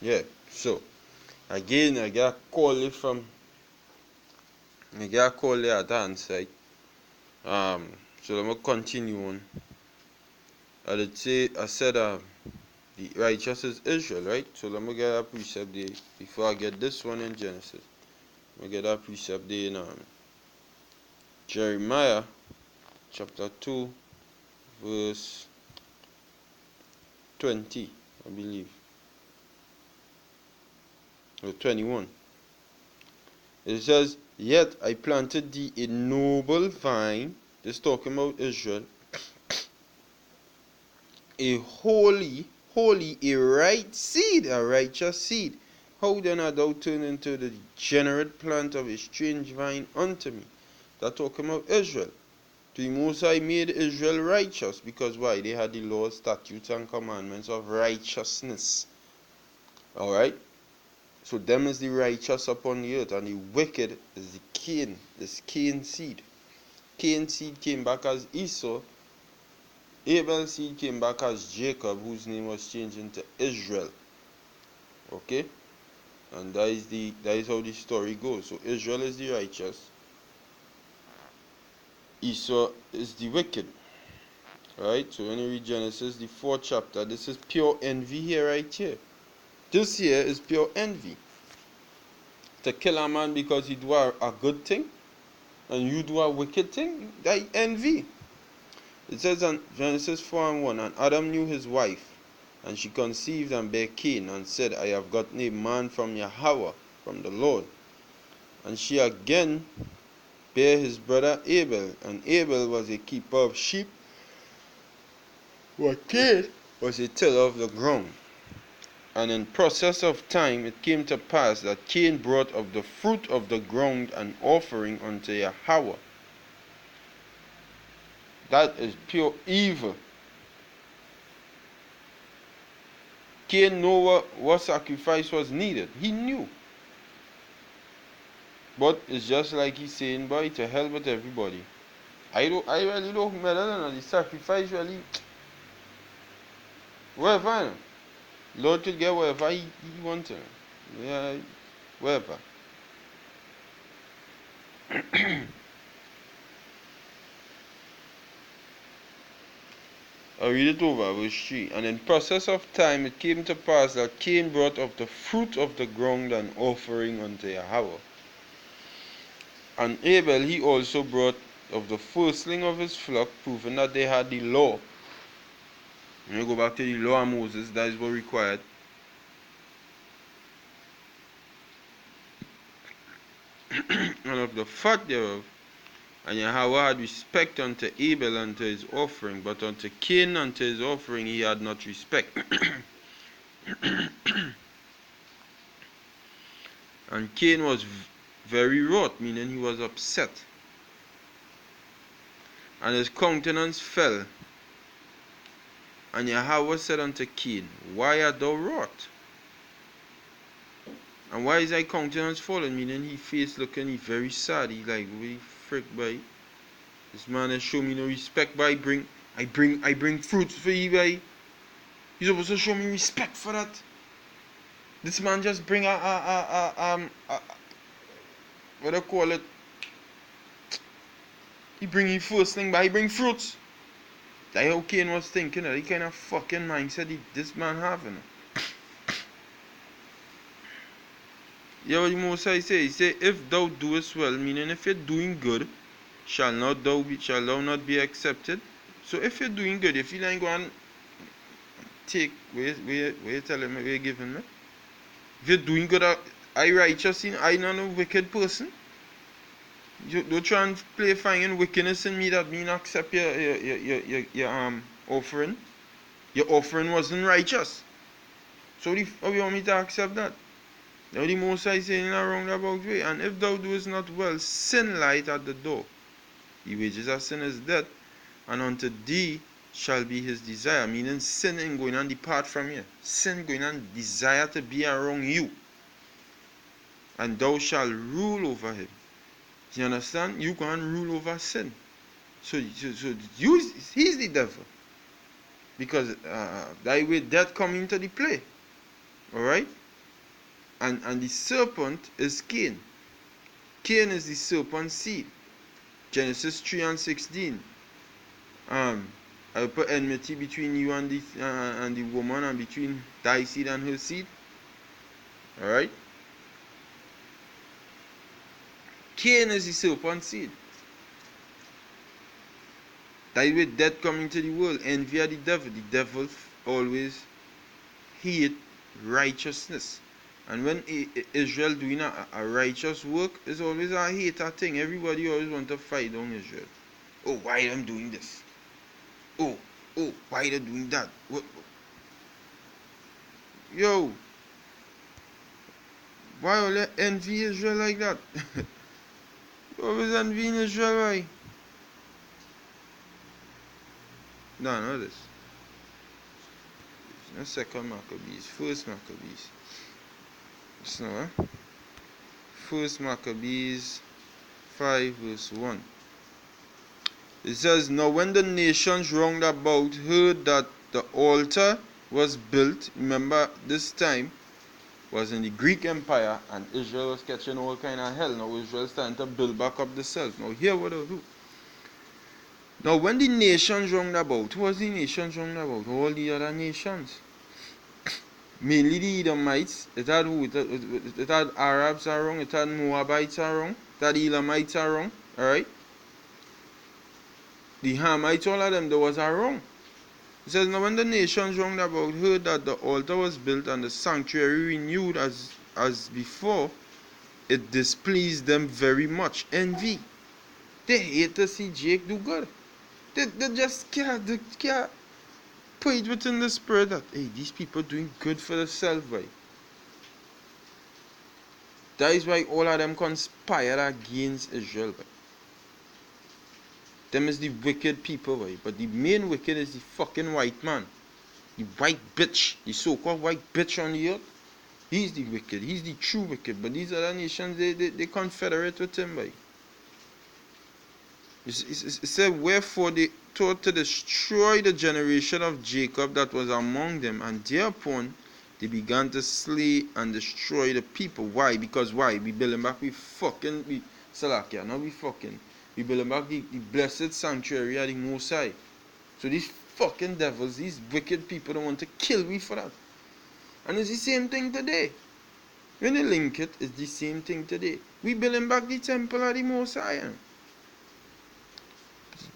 Yeah. So again, I got a call from I got a call there at hand side. So let me continue on. I said the righteous is Israel, right? So let me get a precept there before I get this one in Genesis. Let me get a precept there in Jeremiah chapter 2 verse 20, I believe, or 21. It says, "Yet I planted thee a noble vine," this talking about Israel, "a holy, a right seed, a righteous seed. How then art thou turned into the degenerate plant of a strange vine unto me?" That talking about Israel. The Most High made Israel righteous because why? They had the laws, statutes, and commandments of righteousness. Alright? So them is the righteous upon the earth, and the wicked is the Cain, this Cain seed. Cain's seed came back as Esau. Abel's seed came back as Jacob, whose name was changed into Israel. Okay? And that is how the story goes. So Israel is the righteous. Esau is the wicked. Right? So when you read Genesis, the 4th chapter, this is pure envy here, right here. This here is pure envy. To kill a man because he do a good thing, and you do a wicked thing, that envy. It says in Genesis 4:1, "And Adam knew his wife, and she conceived and bare Cain, and said, I have gotten a man from Yahweh, from the Lord. And she again bare his brother Abel, and Abel was a keeper of sheep, but Cain was a tiller of the ground. And in process of time it came to pass that Cain brought of the fruit of the ground an offering unto Yahweh." That is pure evil. Cain knew what sacrifice was needed. He knew. But it's just like he's saying, boy, to hell with everybody. I really don't matter. The sacrifice really, whatever. Lord could get whatever he wanted. Yeah, whatever. I read it over, verse 3. "And in process of time it came to pass that Cain brought of the fruit of the ground an offering unto Yahweh. And Abel he also brought of the firstling of his flock," proving that they had the law. When you go back to the law of Moses, that is what required. "And of the fat thereof. And Yahweh had respect unto Abel unto his offering, but unto Cain unto his offering he had not respect." And Cain was very wroth, meaning he was upset. "And his countenance fell. And Yahweh said unto Cain, Why art thou wroth? And why is thy countenance fallen?" Meaning he face looking, he very sad. He like, we frick, boy. This man has shown me no respect, but I bring fruits for you, boy. You're supposed to show me respect for that. This man just bring what do you call it? He bring his first thing, but he bring fruits. That's how Cain was thinking. The kind of fucking mindset this man having. Yeah, what the Most High say? He say, "If thou doest well," meaning if you're doing good, shall thou not be accepted? So if you're doing good, if you ain't going to take, where you telling me, where you giving me? If you're doing good, I righteous in, I not a wicked person. You don't try and play finding wickedness in me that mean accept your offering. Your offering wasn't righteous. So how you want me to accept that? Now the Most High saying in a roundabout way, "And if thou doest not well, sin light at the door. The wages of sin is death, and unto thee shall be his desire." Meaning sin ain't going to depart from you. Sin going to desire to be around you. "And thou shalt rule over him." You understand? You can rule over sin. So he's the devil. Because that way death come into the play. Alright? And the serpent is Cain. Cain is the serpent's seed. Genesis 3 and 16. I will put enmity between you and the woman, and between thy seed and her seed. Alright? Cain is the serpent's seed. That is with death coming to the world. Envy of the devil. The devil always hate righteousness. And when Israel doing a righteous work, it's always a hater thing. Everybody always want to fight on Israel. Oh, why them doing this? Oh, why they doing that? What? Yo, why all you envy Israel like that? You always envying Israel, why? No, this. No, second Maccabees, first Maccabees. Listen, huh? First Maccabees 5 verse 1. It says, now when the nations round about heard that the altar was built, remember this time was in the Greek Empire, and Israel was catching all kind of hell. Now Israel starting to build back up the self. Now here what they do. Now when the nations round about, who was the nations round about? All the other nations. Mainly the Edomites. It had who? It had Arabs are wrong, it had Moabites are wrong, it had Elamites are wrong, alright? The Hamites, all of them, there was a wrong. It says, now when the nations round about heard that the altar was built and the sanctuary renewed as before, it displeased them very much. Envy. They hate to see Jake do good. They just can't put it within the spirit that, hey, these people doing good for themselves, right? That is why all of them conspired against Israel, right? Them is the wicked people, right? But the main wicked is the fucking white man. The white bitch, the so-called white bitch on the earth. He's the wicked. He's the true wicked. But these other nations, they confederate with him, right? It said, wherefore they thought to destroy the generation of Jacob that was among them, and thereupon they began to slay and destroy the people. Why? Because why? We building back, we Salakia, not we fucking. We building back the blessed sanctuary of the Most High. So these fucking devils, these wicked people don't want to kill me for that. And it's the same thing today. When you link it, it's the same thing today. We building back the temple of the Most High.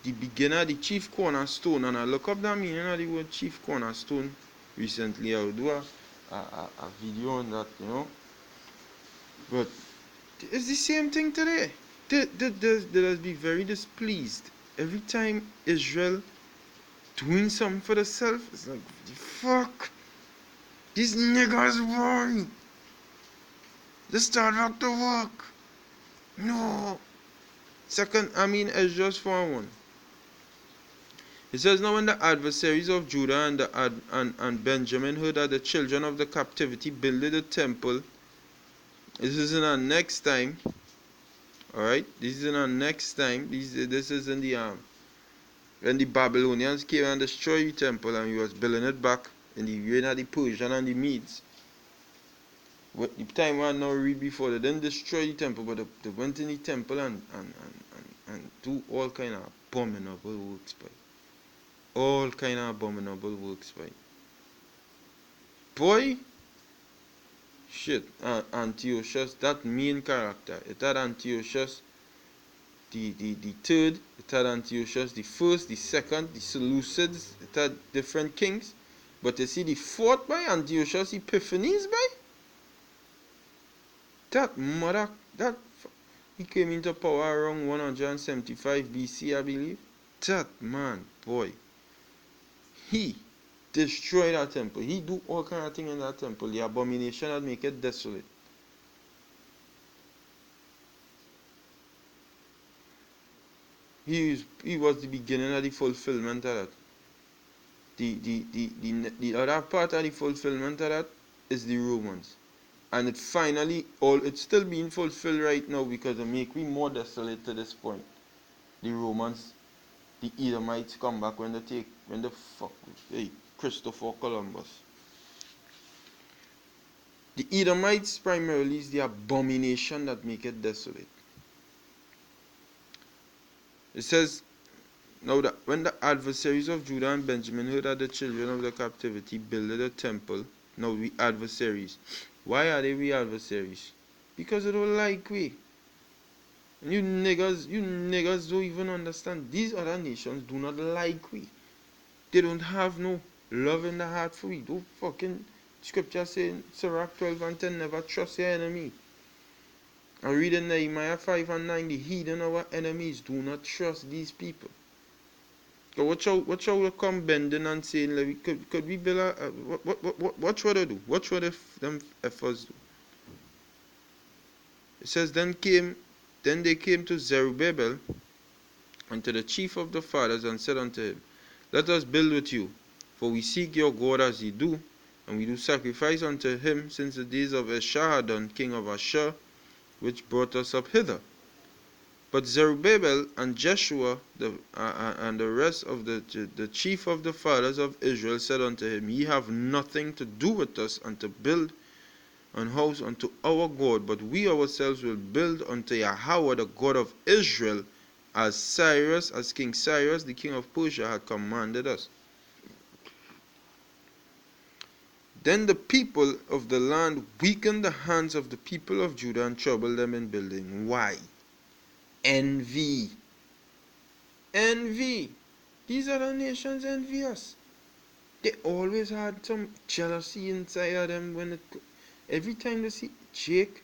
The beginner, the chief cornerstone, and I look up that meaning of the word chief cornerstone recently. I will do a video on that, you know. But it's the same thing today. They'll be very displeased every time Israel doing something for themselves. It's like, fuck, these niggas won. They start back to work. No. Ezra's 4:1. It says, now when the adversaries of Judah and Benjamin heard that the children of the captivity builded a temple, this is in our next time. Alright, this is in our next time. This is in the when the Babylonians came and destroyed the temple, and he was building it back in the reign of the Persian and the Medes. What the time I now read before, they didn't destroy the temple, but they went in the temple and do all kind of abominable works by. All kind of abominable works by. Boy, shit, Antiochus, that main character, it had Antiochus the third, it had Antiochus the first, the second, the Seleucids, it had different kings. But you see the fourth by Antiochus Epiphanes by? That he came into power around 175 BC, I believe. That man, boy, he destroyed that temple. He do all kind of things in that temple. The abomination that make it desolate. He was the beginning of the fulfillment of that. The other part of the fulfillment of that is the Romans. And it finally, it's still being fulfilled right now because they make me more desolate to this point. The Romans, the Edomites come back when the fuck, hey, Christopher Columbus. The Edomites primarily is the abomination that make it desolate. It says, now that when the adversaries of Judah and Benjamin heard that the children of the captivity builded a temple, now we adversaries. Why are they we adversaries? Because they don't like we. And you niggas don't even understand. These other nations do not like we. They don't have no love in the heart for we. Don't fucking scripture saying Sirach 12 and 10, never trust your enemy. I read in Nehemiah 5 and 9, the heathen our enemies, do not trust these people. So watch out will come bending and saying, like, could we build a, what should they do? What should them efforts do? It says, then they came to Zerubbabel and to the chief of the fathers and said unto him, let us build with you, for we seek your God as ye do, and we do sacrifice unto him since the days of Esarhaddon, king of Ashur, which brought us up hither. But Zerubbabel and Jeshua and the rest of the chief of the fathers of Israel said unto him, ye have nothing to do with us, and to build an house unto our God, but we ourselves will build unto Yahweh the God of Israel, as King Cyrus the king of Persia had commanded us. Then the people of the land weakened the hands of the people of Judah and troubled them in building. Why? Envy. Envy. These other nations envy us. They always had some jealousy inside of them every time they see Jake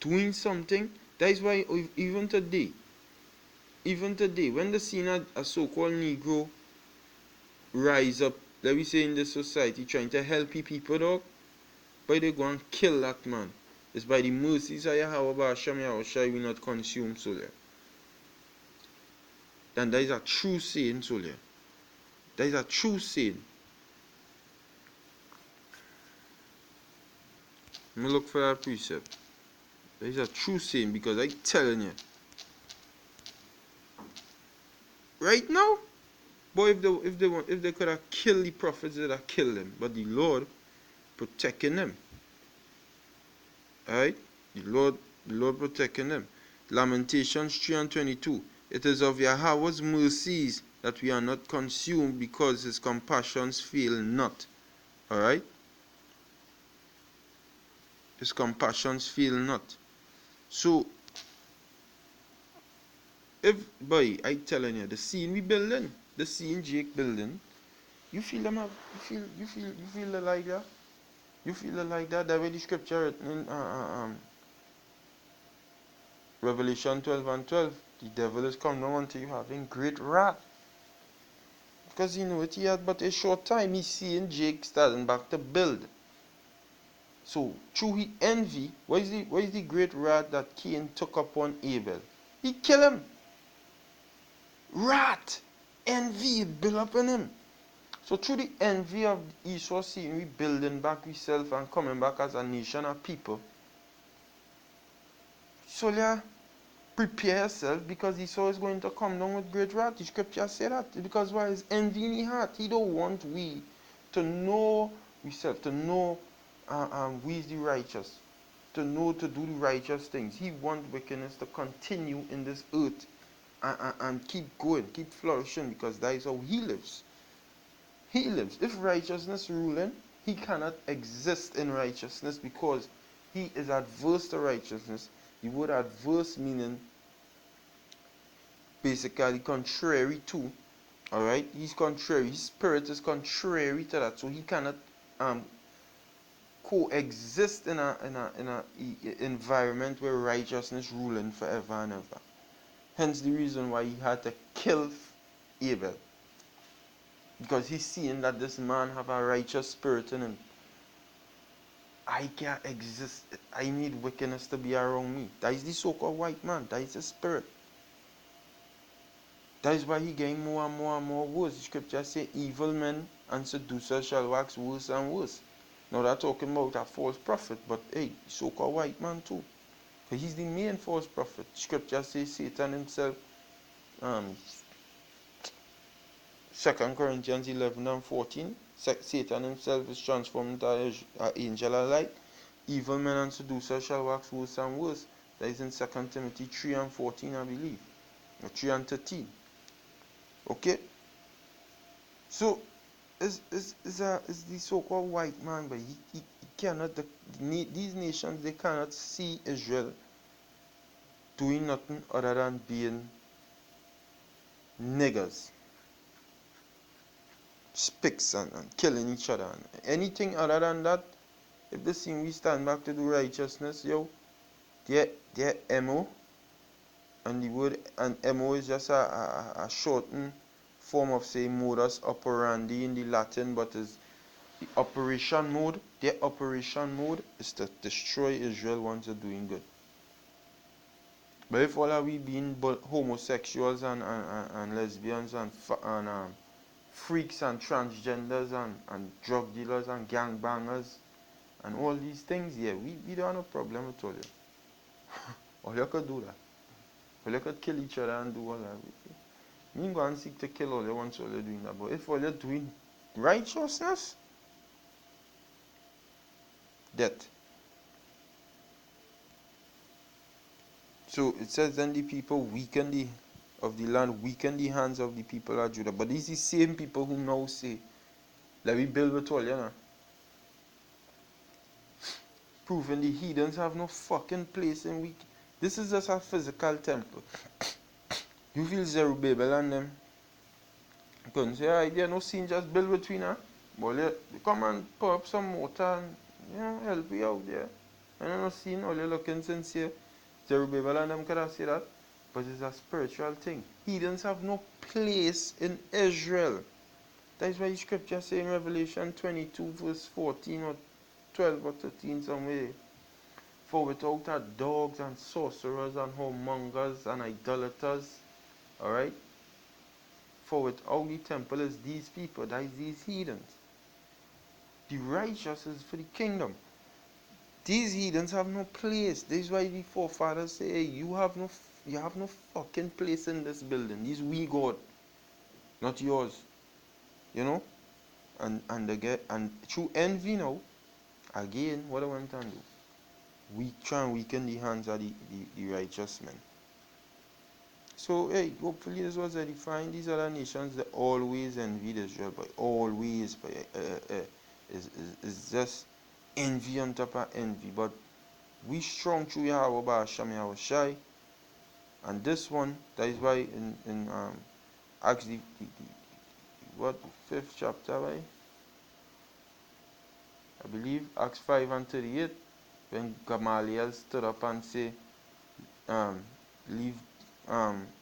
doing something. That is why even today, when they see a so-called Negro rise up, let me say in this society, trying to help people, dog, but they go and kill that man. It's by the mercies of Yahweh Shall we not consume soldier. And that is a true saying, soldier. That is a true saying. Let me look for that precept. That is a true saying, because I'm telling you. Right now, boy, if they could have killed the prophets, they'd have killed them. But the Lord protecting them. Alright? The Lord protecting them. Lamentations 3 and 22. It is of Yahweh's mercies that we are not consumed, because his compassions fail not. Alright? His compassions fail not. So, if, boy, I telling you, the scene we building, the scene Jake building, you feel them have, you feel it like that? You feel it like that? That way the scripture written in Revelation 12 and 12, the devil is come down unto you having great wrath. Because he knew it, he had but a short time, he's seeing Jake starting back to build. So, through his envy, what is the great wrath that Cain took upon Abel? He killed him. Wrath, envy, built up in him. So through the envy of Esau seeing we building back ourselves and coming back as a nation of people, so yeah, prepare yourself, because Esau is going to come down with great wrath. The scripture say that. Because why? Is envy in his heart. He don't want we to know ourselves, to know we is the righteous, to know to do the righteous things. He wants wickedness to continue in this earth and keep going, keep flourishing, because that is how he lives. He lives. If righteousness ruling, he cannot exist in righteousness, because he is adverse to righteousness. The word adverse meaning basically contrary to. Alright? He's contrary. His spirit is contrary to that. So he cannot coexist in a environment where righteousness ruling forever and ever. Hence the reason why he had to kill Abel. Because he's seeing that this man have a righteous spirit in him. I can't exist. I need wickedness to be around me. That is the so-called white man. That is the spirit. That is why he getting more and more and more worse. The scripture say evil men and seducers shall wax worse and worse. Now they're talking about a false prophet, but hey, so-called white man too. Because he's the main false prophet. The scripture says Satan himself, 2 Corinthians 11 and 14, Satan himself is transformed into an angel of light. evil men and seducers shall wax worse and worse. That is in 2 Timothy 3 and 14, I believe. Or 3 and 13. Okay? So, is the so-called white man, but he cannot, these nations, they cannot see Israel doing nothing other than being niggers, spics, and killing each other. And anything other than that, if they see we stand back to do righteousness, yo, their MO, and the word and MO is just a shortened form of, say, modus operandi in the Latin, but is the operation mode. Their operation mode is to destroy Israel once they're doing good. But if all are we being homosexuals and lesbians and freaks and transgenders and drug dealers and gangbangers and all these things, yeah, we don't have no problem with all that. All you could do that. All you could kill each other and do all that. Me go and seek to kill all you once all you're doing that. But if all you're doing righteousness, death. So it says then the people of the land weaken the hands of the people of Judah. But these are the same people who now say, let me build with all, you know. Proving the heathens have no fucking place in weak. This is just a physical temple. You feel Zerubbabel and them couldn't say, alright, there no scene, just build between her. But you come and put up some mortar and, you know, help you out there. And I'm not seeing all you're looking sincere. Zerubbabel and them could have said that. But it's a spiritual thing. Heathens have no place in Israel. That is why the scripture says in Revelation 22 verse 14 or 12 or 13 somewhere. For without are dogs and sorcerers and whoremongers and idolaters. Alright? For without the temple is these people, that is these heathens. The righteous is for the kingdom. These heathens have no place. This is why the forefathers say, hey, you have no fucking place in this building. This we God, not yours. You know? And through envy now, again, what I want to do? We try and weaken the hands of the righteous men. So, hey, hopefully this was edifying. These other nations, they always envy Israel, but always, but is just envy on top of envy. But we strong through Yahweh Ba'asham Yahweh Shai. And this one, that is why in Acts the 5th chapter, right? I believe Acts 5 and 38, when Gamaliel stood up and say, leave,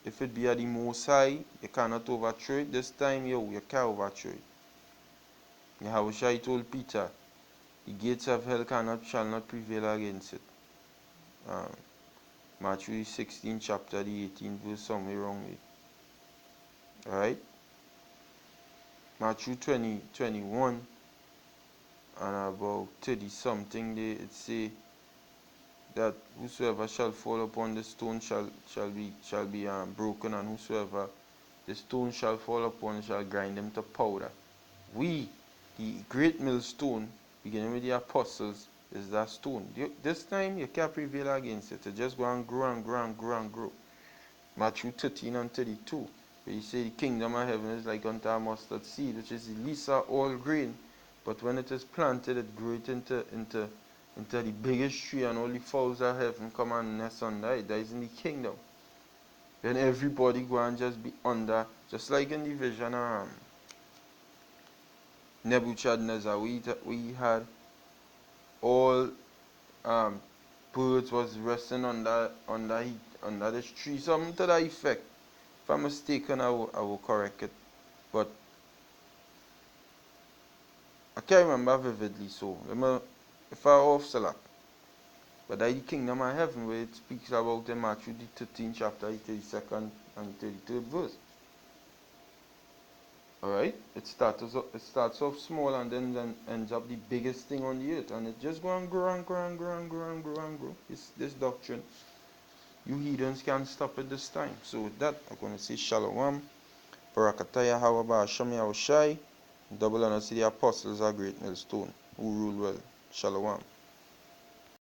if it be at the Most High, you cannot overthrow it. This time, you can't overthrow it. Yahushua told Peter, the gates of hell shall not prevail against it. Matthew 16 chapter, the 18th verse, somewhere wrong way. Alright? Matthew 21 and about 30 something, it say that whosoever shall fall upon the stone shall be broken, and whosoever the stone shall fall upon shall grind them to powder. We, the great millstone, beginning with the apostles, is that stone. This time you can't prevail against it. You just go and grow and grow and grow and grow. Matthew 13 and 32, where you say the kingdom of heaven is like unto a mustard seed, which is the least of all grain, but when it is planted, it grows into the biggest tree, and all the fowls of heaven come and nest under it. That is in the kingdom. Then everybody go and just be under, just like in the vision of Nebuchadnezzar, we had all birds was resting under this tree, something to that effect. If I'm mistaken, I will correct it, but I can't remember vividly. So if I off select, but that is the kingdom of heaven, where it speaks about in Matthew the 13th chapter, the 32nd and 33rd verse. Alright, it starts off small and then ends up the biggest thing on the earth, and it just go and grow and grow and grow and grow and grow and grow. This doctrine, you heathens can't stop it this time. So with that, I'm going to say Shalom, Barakataya Hawaba Hashem Yahushai, double honor to the apostles, a great millstone, who rule well. Shalom.